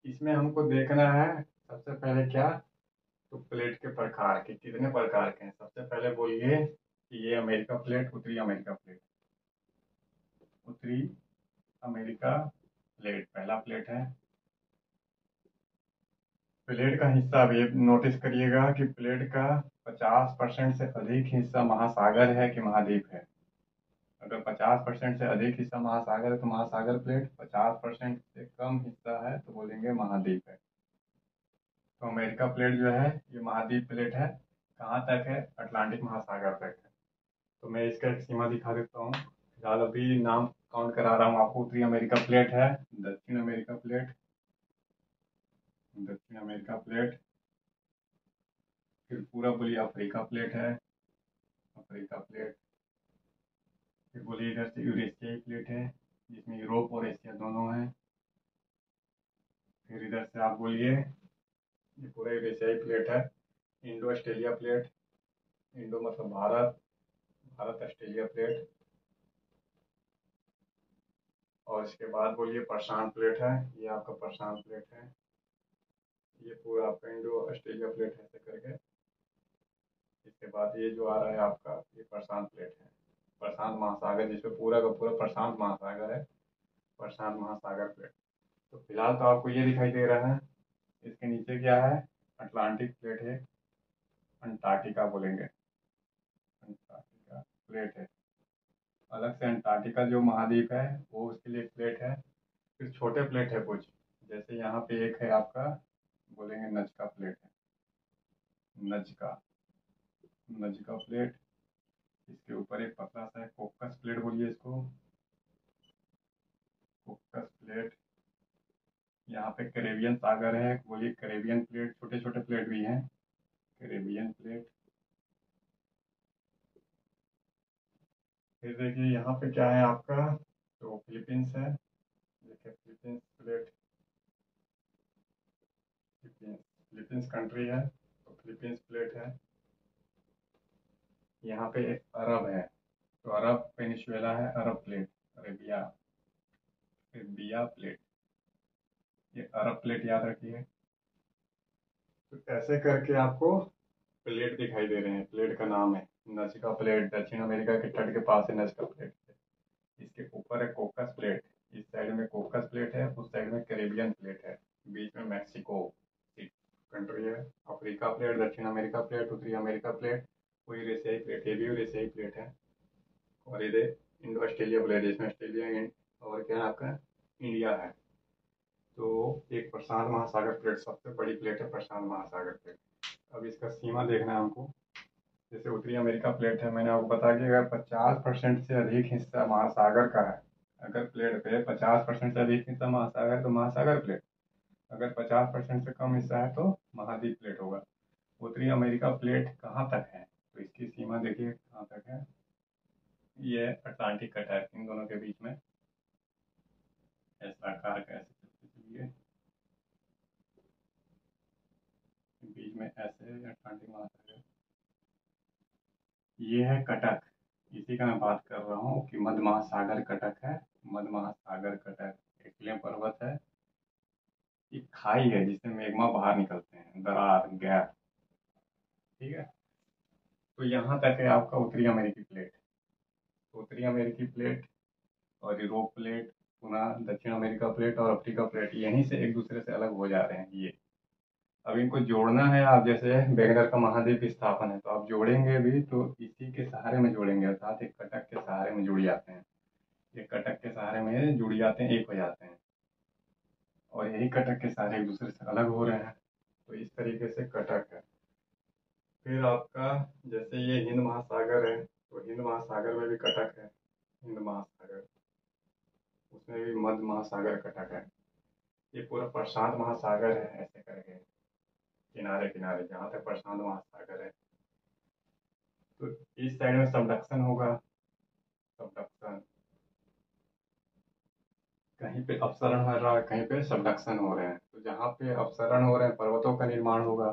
इसमें हमको देखना है सबसे पहले क्या, तो प्लेट के प्रकार के कितने प्रकार के हैं। सबसे पहले बोलिए कि ये अमेरिका प्लेट, उत्तरी अमेरिका प्लेट, उत्तरी अमेरिका प्लेट पहला प्लेट है। प्लेट का हिस्सा भी नोटिस करिएगा कि प्लेट का 50% से अधिक हिस्सा महासागर है कि महाद्वीप है। अगर 50% से अधिक हिस्सा महासागर है तो महासागर प्लेट, 50% से कम हिस्सा है तो बोलेंगे महाद्वीप है। तो अमेरिका प्लेट जो है ये महाद्वीप प्लेट है। कहाँ तक है? अटलांटिक महासागर तक है। तो मैं इसका एक सीमा दिखा देता हूँ। फिलहाल अभी नाम काउंट करा रहा हूँ आपको। उत्तरी अमेरिका प्लेट है, दक्षिण अमेरिका प्लेट, दक्षिण अमेरिका प्लेट, फिर पूरा बोलिए अफ्रीका प्लेट है, अफ्रीका प्लेट, फिर बोलिए इधर से यूरेशियाई प्लेट है जिसमें यूरोप और एशिया दोनों हैं। फिर इधर से आप बोलिए ये पूरा यूरेशियाई प्लेट है। इंडो ऑस्ट्रेलिया प्लेट, इंडो मतलब भारत, भारत ऑस्ट्रेलिया प्लेट। और इसके बाद बोलिए प्रशांत प्लेट है, ये आपका प्रशांत प्लेट है। ये पूरा आपका इंडो ऑस्ट्रेलिया प्लेट है ऐसे करके। इसके बाद ये जो आ रहा है आपका ये प्रशांत प्लेट है, प्रशांत महासागर, जिसमें पूरा का पूरा प्रशांत महासागर है, प्रशांत महासागर प्लेट। तो फिलहाल तो आपको ये दिखाई दे रहा है। इसके नीचे क्या है? अटलांटिक प्लेट है, अंटार्कटिका बोलेंगे, अंटार्कटिका प्लेट है। अलग से अंटार्कटिका जो महाद्वीप है वो उसके लिए प्लेट है। फिर छोटे प्लेट है कुछ, जैसे यहाँ पे एक है आपका, बोलेंगे नजका प्लेट है, नजका, नजका प्लेट। इसके ऊपर एक पतला सा है कोकस प्लेट बोलिए इसको, कोकस प्लेट। यहाँ पे कैरेबियन सागर है, बोलिए कैरेबियन प्लेट। छोटे छोटे प्लेट भी हैं, कैरेबियन प्लेट। फिर देखिए यहाँ पे क्या है आपका, तो फिलीपींस है, देखिए Philippines plate, Philippines, Philippines country है तो फिलीपींस प्लेट है। यहाँ पे एक अरब है तो अरब पेनिसुएला है, अरब प्लेट, अरेबिया, अरेबिया प्लेट, ये अरब प्लेट याद रखिए। तो ऐसे करके आपको प्लेट दिखाई दे रहे हैं। प्लेट का नाम है नजका प्लेट, दक्षिण अमेरिका के तट के पास है नजका प्लेट। इसके ऊपर है कोकस प्लेट, इस साइड में कोकस प्लेट है, उस साइड में कैरेबियन प्लेट है, बीच में मैक्सिको कंट्री है। अफ्रीका प्लेट, दक्षिण अमेरिका प्लेट, उत्तरी अमेरिका प्लेट, वो यूरेशियाई प्लेट, ये भी यूरेशियाई प्लेट है। और इधर इंडो ऑस्ट्रेलिया प्लेट, जिसमें ऑस्ट्रेलिया और क्या है आपका इंडिया है। तो एक प्रशांत महासागर प्लेट सबसे बड़ी प्लेट है, प्रशांत महासागर प्लेट। अब इसका सीमा देखना है हमको। जैसे उत्तरी अमेरिका प्लेट है, मैंने आपको बता दिया अगर 50% से अधिक हिस्सा महासागर का है, अगर प्लेट पे 50% से अधिक हिस्सा महासागर है तो महासागर प्लेट, अगर 50% से कम हिस्सा है तो महाद्वीप प्लेट होगा। उत्तरी अमेरिका प्लेट कहाँ तक है, तो इसकी सीमा देखिए कहाँ तक है। ये अटलांटिक कट है, इन दोनों के बीच में ऐसा आकार का, ऐसे चलते चलिए बीच में ऐसे अटलांटिक महासागर, ये है कटक। इसी का मैं बात कर रहा हूँ कि मध्य महासागर कटक है, मध्य महासागर कटक एक हिमालय पर्वत है, एक खाई है जिससे मैग्मा बाहर निकलते हैं, दरार गैप, ठीक है। तो यहाँ तक है आपका उत्तरी अमेरिकी प्लेट। तो उत्तरी अमेरिकी प्लेट और यूरोप प्लेट, पुनः दक्षिण अमेरिका प्लेट और अफ्रीका प्लेट यहीं से एक दूसरे से अलग हो जा रहे हैं ये। अब इनको जोड़ना है आप, जैसे वेगनर का महाद्वीप स्थापन है तो आप जोड़ेंगे भी तो इसी के सहारे में जोड़ेंगे, अर्थात एक कटक के सहारे में जुड़ जाते हैं, एक कटक के सहारे में जुड़ जाते हैं, एक हो जाते हैं, और यही कटक के सहारे एक दूसरे से अलग हो रहे हैं। तो इस तरीके से कटक है। फिर आपका जैसे ये हिंद महासागर है तो हिंद महासागर में भी कटक है, हिंद महासागर, उसमें भी मध्य महासागर कटक है। ये पूरा प्रशांत महासागर है ऐसे करके, किनारे किनारे जहाँ तक प्रशांत महासागर है। तो इस साइड में सबडक्शन होगा, सबडक्शन, कहीं पे अपसरण हो रहा है, कहीं पे सबडक्शन हो रहे हैं। तो जहाँ पे अपसरण हो रहे हैं पर्वतों का निर्माण होगा,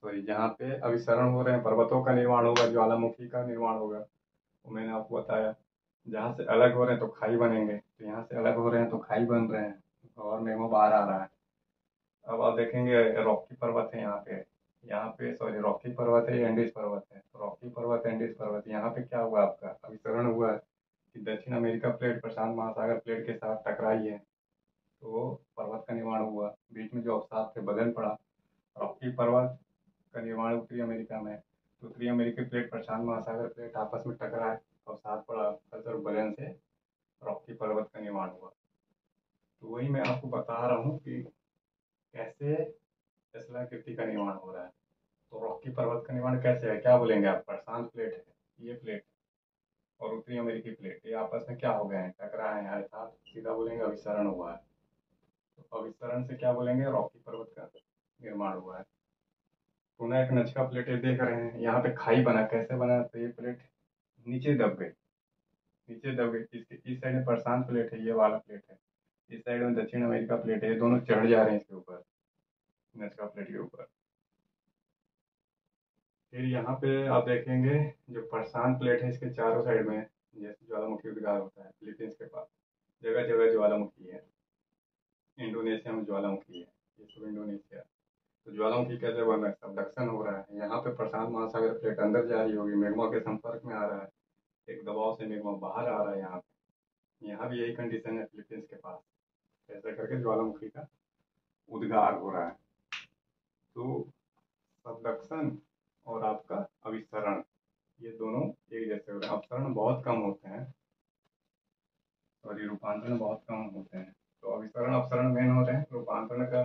सॉरी जहाँ पे अभिसरण हो रहे हैं पर्वतों का निर्माण होगा, ज्वालामुखी का निर्माण होगा। वो मैंने आपको बताया। जहाँ से अलग हो रहे हैं तो खाई बनेंगे, तो यहाँ से अलग हो रहे हैं तो खाई बन रहे हैं, और मैग्मा बाहर आ रहा है। अब आप देखेंगे रॉकी पर्वत है यहाँ पे सॉरी रॉकी पर्वत है, एंडीज पर्वत है। तो रॉकी पर्वत, एंडीज पर्वत, यहाँ पे क्या हुआ, आपका अभिसरण हुआ है कि दक्षिण अमेरिका प्लेट प्रशांत महासागर प्लेट के साथ टकराई है, तो पर्वत का निर्माण हुआ। बीच में जो अवसाद थे बदल पड़ा। रॉकी पर्वत का निर्माण उत्तरी अमेरिका में, तो उत्तरी अमेरिकी प्लेट प्रशांत महासागर प्लेट आपस में टकराए, अवसाद पड़ा, और बलन से रॉकी पर्वत का निर्माण हुआ। तो वही मैं आपको बता रहा हूँ कि कैसे शिलाकृति का निर्माण हो रहा है। तो रॉकी पर्वत का निर्माण कैसे है, क्या बोलेंगे आप, प्रशांत प्लेट है ये प्लेट और उत्तरी अमेरिकी प्लेट ये आपस में क्या हो गए हैं, टकराए हैं, अर्थात सीधा बोलेंगे अभिसरण हुआ है। तो अभिसरण से क्या बोलेंगे, रॉकी पर्वत का निर्माण हुआ है। पुनः एक नजका प्लेट ये देख रहे हैं, यहाँ पे खाई बना, कैसे बना, तो ये प्लेट नीचे दब गई, नीचे दब गई। इसके इस साइड में प्रशांत प्लेट है, ये वाला प्लेट है, इस साइड में दक्षिण अमेरिका प्लेट है, ये दोनों चढ़ जा रहे हैं इसके ऊपर, नजका प्लेट के ऊपर। फिर यहाँ पे आप देखेंगे जो प्रशांत प्लेट है इसके चारों साइड में जैसे ज्वालामुखी उद्गार होता है, फिलीपींस के पास जगह जगह ज्वालामुखी है। इंडोनेशिया में ज्वालामुखी है, ये सब इंडोनेशिया। तो ज्वालामुखी कैसे बन रहा है, सबडक्शन हो रहा है। यहाँ पे प्रशांत महासागर प्लेट अंदर जा रही होगी, मैग्मा के संपर्क में आ रहा है, एक दबाव से मैग्मा बाहर आ रहा है। यहाँ भी यही कंडीशन है फिलीपींस के पास, ऐसा करके ज्वालामुखी का उद्गार हो रहा है। तो सबडक्शन और आपका अभिसरण ये दोनों एक जैसे होते हैं। अपसरण बहुत कम होते हैं और ये रूपांतरण बहुत कम होते हैं। तो अभिसरण अपसरण मेन होते हैं, रूपांतरण का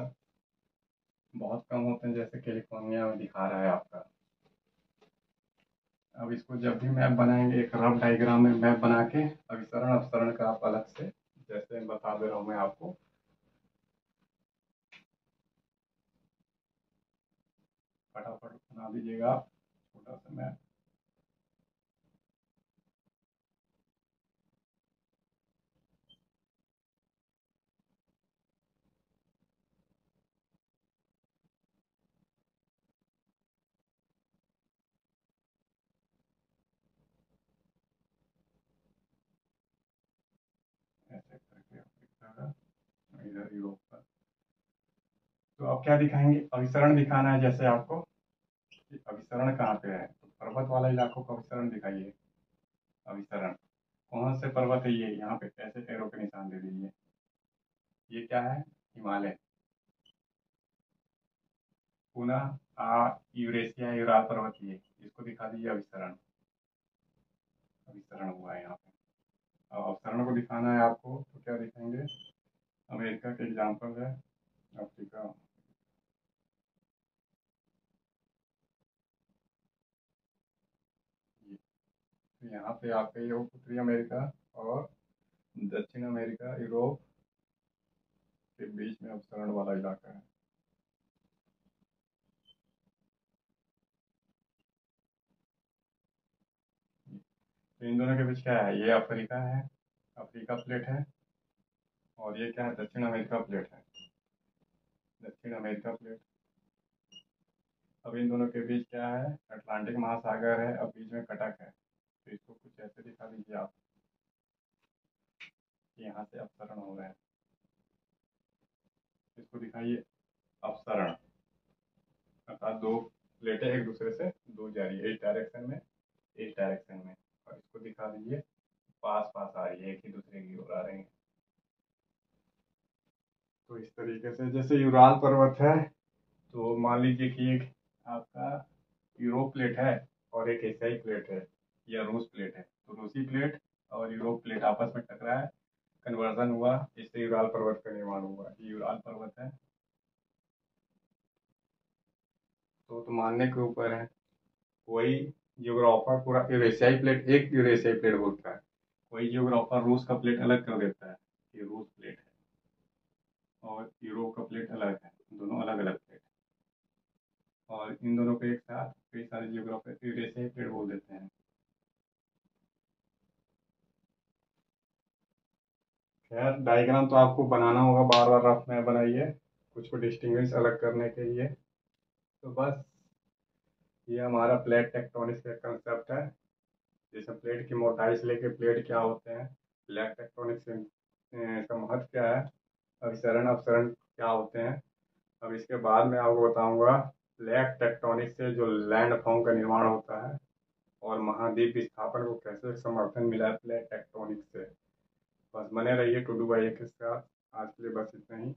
बहुत कम होते हैं, जैसे कैलिफोर्निया में दिखा रहा है आपका। अब इसको जब भी मैप बनाएंगे एक रफ डायग्राम में मैप बना के अभिसरण अपसरण का आप अलग से जैसे बता दे रहा हूँ मैं आपको। फटाफट बना दीजिएगा आप छोटा सा मैप। ऐसे करके अफ्रीका का, इधर यूरोप का। तो अब क्या दिखाएंगे, अभिसरण दिखाना है जैसे आपको कि अभिसरण कहाँ पे है, तो पर्वत वाला इलाकों का अभिसरण दिखाइए। अभिसरण कौन से पर्वत है, ये यहाँ पे ऐसे एरो के निशान दे दीजिए। ये क्या है, हिमालय। पुनः यूरेशिया यूराल पर्वत, ये इसको दिखा दीजिए अभिसरण। अभिसरण हुआ है यहाँ पे। अब अवसरण को दिखाना है आपको तो क्या दिखाएंगे, अमेरिका के एग्जाम्पल है, अफ्रीका। ये तो यहाँ पे आपके ये उत्तरी अमेरिका और दक्षिण अमेरिका यूरोप के बीच में अवसरण वाला इलाका है। तो इन दोनों के बीच क्या है, ये अफ्रीका है, अफ्रीका प्लेट है, और ये क्या है, दक्षिण अमेरिका प्लेट है, दक्षिण अमेरिका प्लेट। अब इन दोनों के बीच क्या है, अटलांटिक महासागर है, अब बीच में कटक है। तो इसको कुछ ऐसे दिखा दीजिए आप कि यहाँ से अपसरण हो रहे हैं। इसको दिखाइए अपसरण, अर्थात दो प्लेटें एक दूसरे से दूर जा रही है, इस डायरेक्शन में इस डायरेक्शन में, और इसको दिखा दीजिए पास पास आ रही है, एक ही दूसरे की ओर आ रही है। तो इस तरीके से जैसे यूराल पर्वत है, तो मान लीजिए कि एक आपका यूरोप प्लेट है और एक एशियाई प्लेट है या रूस प्लेट है। तो रूसी प्लेट और यूरोप प्लेट आपस में टकराए, कन्वर्जन हुआ, इससे यूराल पर्वत का निर्माण हुआ। ये यूराल पर्वत है। तो मानने के ऊपर है, कोई जियोग्राफर पूरा यूरेशियाई प्लेट एक यूरेशियाई प्लेट बोलता है, कोई जियोग्राफर रूस का प्लेट अलग कर देता है, ये रूस प्लेट है, और यूरोप का प्लेट अलग है, दोनों अलग अलग प्लेट। और इन दोनों को एक साथ कई सारे जियोग्राफर यूरेशियाई प्लेट बोल देते हैं। खैर डायग्राम तो आपको बनाना होगा, बार बार रफ में बनाइए कुछ को डिस्टिंग्विश अलग करने के लिए। तो बस ये हमारा प्लेट टेक्टोनिक्स का कंसेप्ट है, जैसे प्लेट की मोटाई से लेके प्लेट क्या होते हैं, प्लेट टेक्टोनिक्स का महत्व क्या है, अभिसरण अपसरण क्या होते हैं। अब इसके बाद मैं आपको बताऊंगा प्लेट टेक्टोनिक से जो लैंड फॉर्म का निर्माण होता है और महाद्वीप विस्थापन को कैसे समर्थन मिला है प्लेट टेक्टोनिक से। बस बने रहिए टू डू बाई के साथ। आज के लिए बस इतना ही।